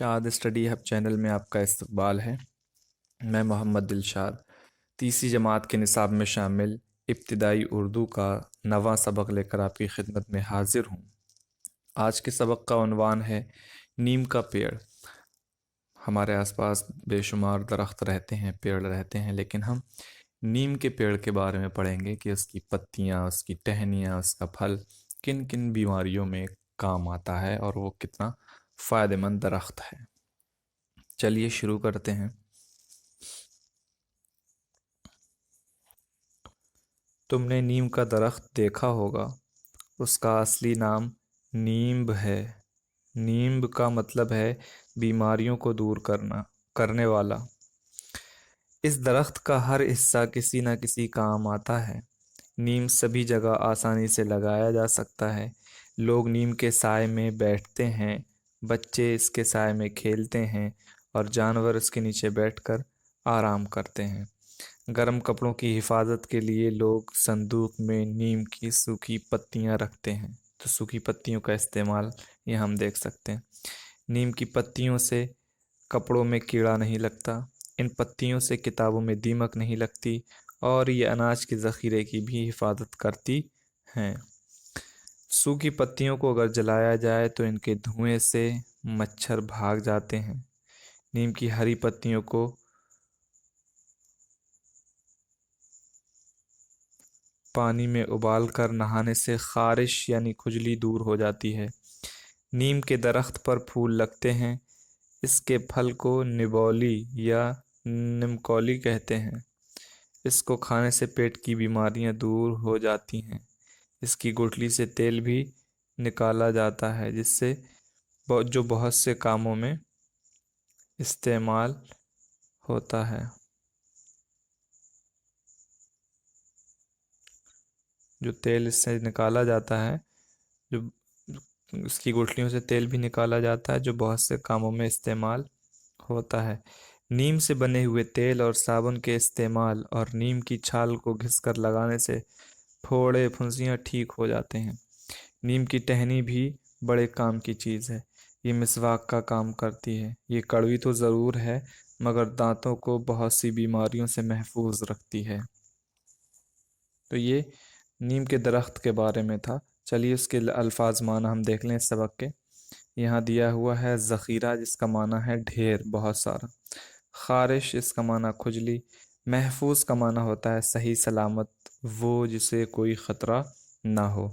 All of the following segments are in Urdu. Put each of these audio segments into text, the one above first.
شاد اسٹڈی ہب چینل میں آپ کا استقبال ہے۔ میں محمد دلشاد تیسری جماعت کے نصاب میں شامل ابتدائی اردو کا نواں سبق لے کر آپ کی خدمت میں حاضر ہوں۔ آج کے سبق کا عنوان ہے نیم کا پیڑ۔ ہمارے آس پاس بے شمار درخت رہتے ہیں، پیڑ رہتے ہیں، لیکن ہم نیم کے پیڑ کے بارے میں پڑھیں گے کہ اس کی پتیاں، اس کی ٹہنیاں، اس کا پھل کن کن بیماریوں میں کام آتا ہے اور وہ کتنا فائدہ مند درخت ہے۔ چلیے شروع کرتے ہیں۔ تم نے نیم کا درخت دیکھا ہوگا، اس کا اصلی نام نیمب ہے۔ نیمب کا مطلب ہے بیماریوں کو دور کرنے والا۔ اس درخت کا ہر حصہ کسی نہ کسی کام آتا ہے۔ نیم سبھی جگہ آسانی سے لگایا جا سکتا ہے۔ لوگ نیم کے سائے میں بیٹھتے ہیں، بچے اس کے سائے میں کھیلتے ہیں اور جانور اس کے نیچے بیٹھ کر آرام کرتے ہیں۔ گرم کپڑوں کی حفاظت کے لیے لوگ صندوق میں نیم کی سوکھی پتیاں رکھتے ہیں، تو سوکھی پتیوں کا استعمال یہ ہم دیکھ سکتے ہیں۔ نیم کی پتیوں سے کپڑوں میں کیڑا نہیں لگتا، ان پتیوں سے کتابوں میں دیمک نہیں لگتی اور یہ اناج کے ذخیرے کی بھی حفاظت کرتی ہیں۔ سوکھی پتیوں کو اگر جلایا جائے تو ان کے دھوئیں سے مچھر بھاگ جاتے ہیں۔ نیم کی ہری پتیوں کو پانی میں ابال کر نہانے سے خارش یعنی کھجلی دور ہو جاتی ہے۔ نیم کے درخت پر پھول لگتے ہیں۔ اس کے پھل کو نبولی یا نمکولی کہتے ہیں۔ اس کو کھانے سے پیٹ کی بیماریاں دور ہو جاتی ہیں۔ اس کی گٹلی سے تیل بھی نکالا جاتا ہے، جس سے جو بہت سے کاموں میں استعمال ہوتا ہے۔ جو تیل اس سے نکالا جاتا ہے، جو اس کی گٹھلیوں سے تیل بھی نکالا جاتا ہے، جو بہت سے کاموں میں استعمال ہوتا ہے۔ نیم سے بنے ہوئے تیل اور صابن کے استعمال اور نیم کی چھال کو گھس کر لگانے سے پھوڑے پھنسیاں ٹھیک ہو جاتے ہیں۔ نیم کی ٹہنی بھی بڑے کام کی چیز ہے۔ یہ مسواک کا کام کرتی ہے۔ یہ کڑوی تو ضرور ہے، مگر دانتوں کو بہت سی بیماریوں سے محفوظ رکھتی ہے۔ تو یہ نیم کے درخت کے بارے میں تھا۔ چلیے اس کے الفاظ معنی ہم دیکھ لیں اس سبق کے۔ یہاں دیا ہوا ہے ذخیرہ، جس کا معنی ہے ڈھیر، بہت سارا۔ خارش، اس کا معنی کھجلی۔ محفوظ کا معنی ہوتا ہے صحیح سلامت، وہ جسے کوئی خطرہ نہ ہو۔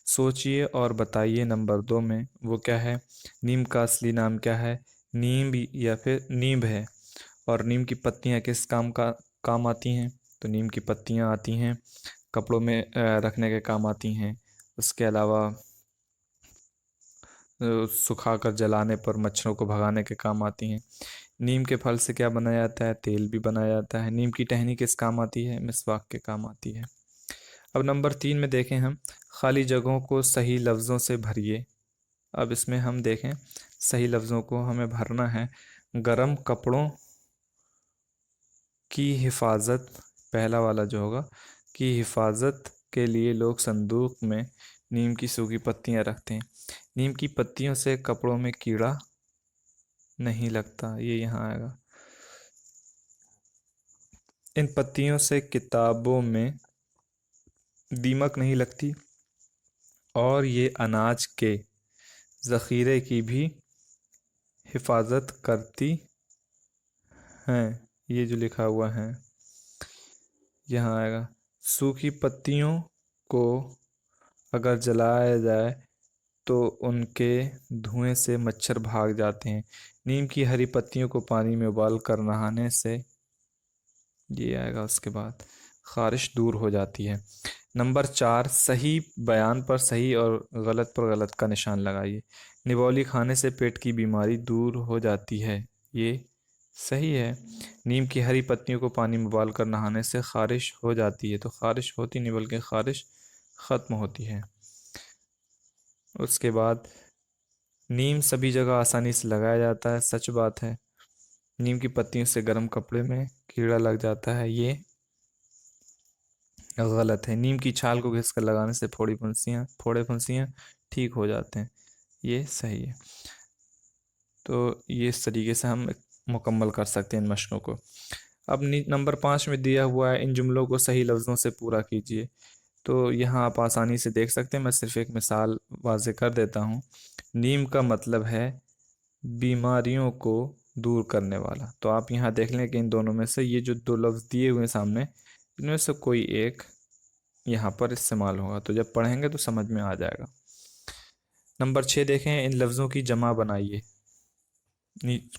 سوچئے اور بتائیے نمبر 2 میں وہ کیا ہے؟ نیم کا اصلی نام کیا ہے؟ نیمب یا پھر نیمب ہے۔ اور نیم کی پتیاں کس کام آتی ہیں؟ تو نیم کی پتیاں آتی ہیں کپڑوں میں رکھنے کے کام آتی ہیں۔ اس کے علاوہ سکھا کر جلانے پر مچھروں کو بھگانے کے کام آتی ہیں۔ نیم کے پھل سے کیا بنایا جاتا ہے؟ تیل بھی بنایا جاتا ہے۔ نیم کی ٹہنی کس کام آتی ہے؟ مسواک کے کام آتی ہے۔ اب نمبر 3 میں دیکھیں ہم، خالی جگہوں کو صحیح لفظوں سے بھریے۔ اب اس میں ہم دیکھیں صحیح لفظوں کو ہمیں بھرنا ہے۔ گرم کپڑوں کی حفاظت، پہلا والا جو ہوگا، کی حفاظت کے لیے لوگ صندوق میں نیم کی سوکھی پتیاں رکھتے ہیں۔ نیم کی پتیوں سے کپڑوں میں کیڑا نہیں لگتا، یہ یہاں آئے گا۔ ان پتیوں سے کتابوں میں دیمک نہیں لگتی اور یہ اناج کے ذخیرے کی بھی حفاظت کرتی ہیں۔ یہ جو لکھا ہوا ہے یہاں آئے گا۔ سوکھی پتیوں کو اگر جلایا جائے تو ان کے دھوئیں سے مچھر بھاگ جاتے ہیں۔ نیم کی ہری پتیوں کو پانی میں ابال کر نہانے سے، یہ آئے گا اس کے بعد، خارش دور ہو جاتی ہے۔ نمبر 4، صحیح بیان پر صحیح اور غلط پر غلط کا نشان لگائیے۔ نبولی کھانے سے پیٹ کی بیماری دور ہو جاتی ہے، یہ صحیح ہے۔ نیم کی ہری پتیوں کو پانی میں ابال کر نہانے سے خارش ہو جاتی ہے، تو خارش ہوتی نہیں بلکہ خارش ختم ہوتی ہے۔ اس کے بعد نیم سبھی جگہ آسانی سے لگایا جاتا ہے، سچ بات ہے۔ نیم کی پتیوں سے گرم کپڑے میں کیڑا لگ جاتا ہے، یہ غلط ہے۔ نیم کی چھال کو گھس کر لگانے سے پھوڑے پھنسیاں ٹھیک ہو جاتے ہیں، یہ صحیح ہے۔ تو یہ اس طریقے سے ہم مکمل کر سکتے ہیں ان مشقوں کو۔ اب نمبر 5 میں دیا ہوا ہے ان جملوں کو صحیح لفظوں سے پورا کیجیے۔ تو یہاں آپ آسانی سے دیکھ سکتے ہیں، میں صرف ایک مثال واضح کر دیتا ہوں۔ نیم کا مطلب ہے بیماریوں کو دور کرنے والا۔ تو آپ یہاں دیکھ لیں کہ ان دونوں میں سے یہ جو دو لفظ دیے ہوئے ہیں سامنے، ان میں سے کوئی ایک یہاں پر استعمال ہوگا، تو جب پڑھیں گے تو سمجھ میں آ جائے گا۔ نمبر 6 دیکھیں، ان لفظوں کی جمع بنائیے۔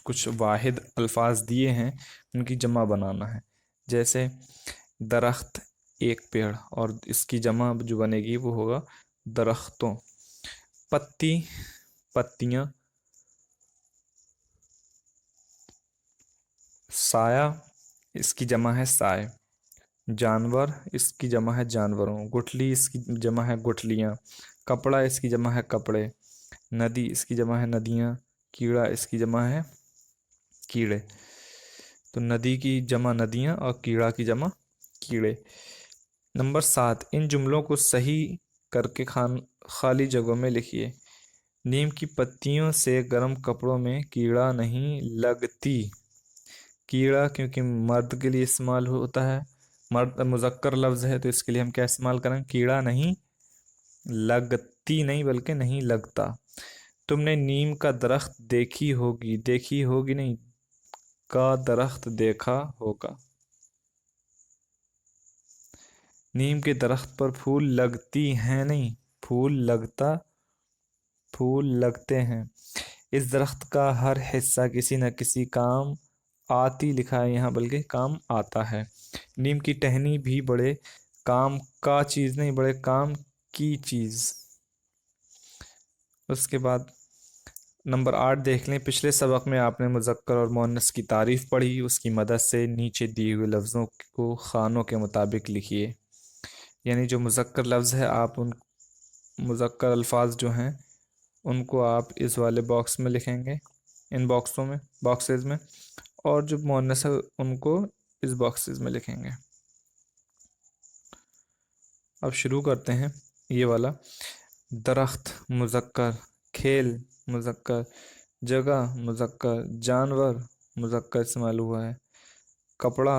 کچھ واحد الفاظ دیے ہیں، ان کی جمع بنانا ہے۔ جیسے درخت ایک پیڑ، اور اس کی جمع جو بنے گی وہ ہوگا درختوں۔ پتی پتیاں۔ سایہ اس کی جمع ہے سائے۔ جانور اس کی جمع ہے جانوروں۔ گٹھلی اس کی جمع ہے گٹھلیاں۔ کپڑا اس کی جمع ہے کپڑے۔ ندی اس کی جمع ہے ندیاں۔ کیڑا اس کی جمع ہے کیڑے۔ تو ندی کی جمع ندیاں اور کیڑا کی جمع کیڑے۔ نمبر 7 ان جملوں کو صحیح کر کے خالی جگہوں میں لکھیے۔ نیم کی پتیوں سے گرم کپڑوں میں کیڑا نہیں لگتی۔ کیڑا کیونکہ مرد کے لیے استعمال ہوتا ہے، مرد مذکر لفظ ہے، تو اس کے لیے ہم کیا استعمال کریں؟ کیڑا نہیں لگتی، نہیں بلکہ نہیں لگتا۔ تم نے نیم کا درخت دیکھی ہوگی، دیکھی ہوگی نہیں، کا درخت دیکھا ہوگا۔ نیم کے درخت پر پھول لگتی ہیں نہیں، پھول لگتے ہیں۔ اس درخت کا ہر حصہ کسی نہ کسی کام آتی لکھا ہے یہاں، بلکہ کام آتا ہے۔ نیم کی ٹہنی بھی بڑے کام کا چیز نہیں، بڑے کام کی چیز۔ اس کے بعد نمبر 8 دیکھ لیں، پچھلے سبق میں آپ نے مذکر اور مؤنث کی تعریف پڑھی، اس کی مدد سے نیچے دیے ہوئے لفظوں کو خانوں کے مطابق لکھیے۔ یعنی جو مذکر لفظ ہے، آپ ان مذکر الفاظ جو ہیں ان کو آپ اس والے باکس میں لکھیں گے، ان باکسز میں، اور جو مؤنث ہے ان کو اس باکسز میں لکھیں گے۔ اب شروع کرتے ہیں یہ والا۔ درخت مذکر، کھیل مذکر، جگہ مذکر، جانور مذکر استعمال ہوا ہے، کپڑا،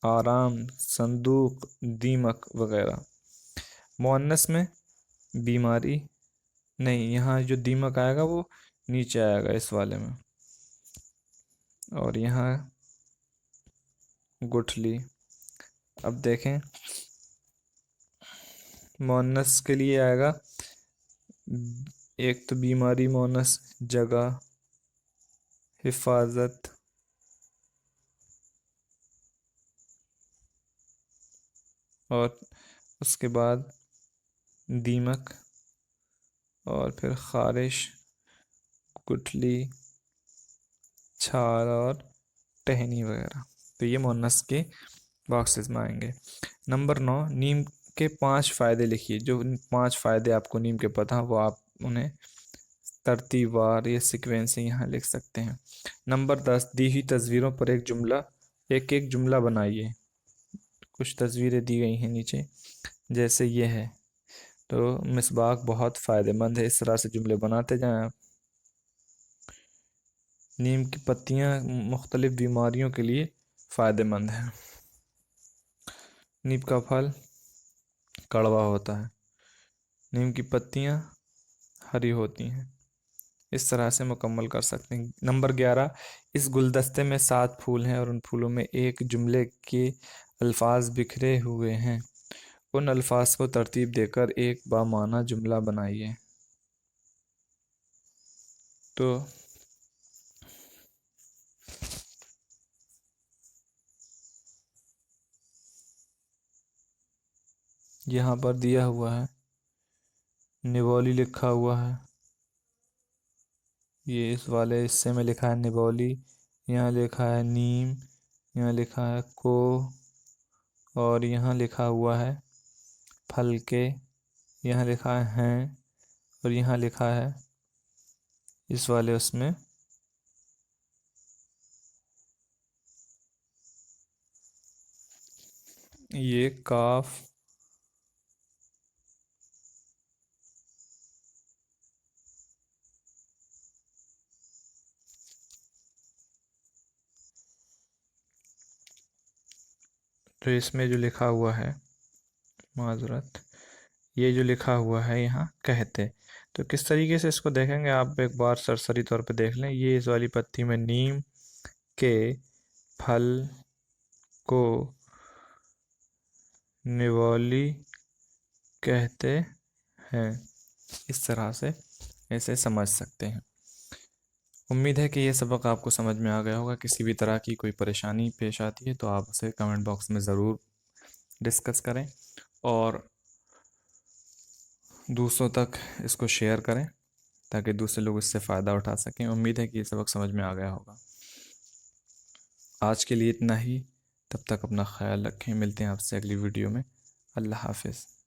آرام، صندوق، دیمک وغیرہ۔ مؤنث میں بیماری نہیں، یہاں جو دیمک آئے گا وہ نیچے آئے گا اس والے میں، اور یہاں گٹھلی۔ اب دیکھیں مؤنث کے لیے آئے گا ایک تو بیماری مؤنث، جگہ، حفاظت، اور اس کے بعد دیمک، اور پھر خارش، گٹھلی، چھال اور ٹہنی وغیرہ۔ تو یہ مؤنث کے باکسز میں آئیں گے۔ نمبر 9 نیم کے 5 فائدے لکھیے۔ جو 5 فائدے آپ کو نیم کے پتہ وہ آپ انہیں ترتیب وار یا سیکوینس سے یہاں لکھ سکتے ہیں۔ نمبر 10 دی ہوئی تصویروں پر ایک جملہ بنائیے۔ کچھ تصویریں دی گئی ہیں نیچے، جیسے یہ ہے، تو مسواک بہت فائدہ مند ہے، اس طرح سے جملے بناتے جائیں آپ۔ نیم کی پتیاں مختلف بیماریوں کے لیے فائدہ مند ہیں۔ نیم کا پھل کڑوا ہوتا ہے، نیم کی پتیاں ہری ہوتی ہیں۔ اس طرح سے مکمل کر سکتے ہیں۔ نمبر 11 اس گلدستے میں 7 پھول ہیں، اور ان پھولوں میں ایک جملے کے الفاظ بکھرے ہوئے ہیں۔ ان الفاظ کو ترتیب دے کر ایک بامعنی جملہ بنائیے۔ تو یہاں پر دیا ہوا ہے، نبولی لکھا ہوا ہے، یہ اس والے حصے میں لکھا ہے نبولی، یہاں لکھا ہے نیم، یہاں لکھا ہے کو، اور یہاں لکھا ہوا ہے پھل کے، یہاں لکھا ہے ہیں، اور یہاں لکھا ہے اس والے اس میں یہ کاف، جو اس میں جو لکھا ہوا ہے، معذرت، یہ جو لکھا ہوا ہے یہاں کہتے، تو کس طریقے سے اس کو دیکھیں گے آپ ایک بار سرسری طور پہ دیکھ لیں۔ یہ اس والی پتی میں نیم کے پھل کو نوالی کہتے ہیں، اس طرح سے ایسے سمجھ سکتے ہیں۔ امید ہے کہ یہ سبق آپ کو سمجھ میں آ گیا ہوگا۔ کسی بھی طرح کی کوئی پریشانی پیش آتی ہے تو آپ اسے کمنٹ باکس میں ضرور ڈسکس کریں اور دوسروں تک اس کو شیئر کریں تاکہ دوسرے لوگ اس سے فائدہ اٹھا سکیں۔ امید ہے کہ یہ سبق سمجھ میں آ گیا ہوگا۔ آج کے لیے اتنا ہی، تب تک اپنا خیال رکھیں، ملتے ہیں آپ سے اگلی ویڈیو میں۔ اللہ حافظ۔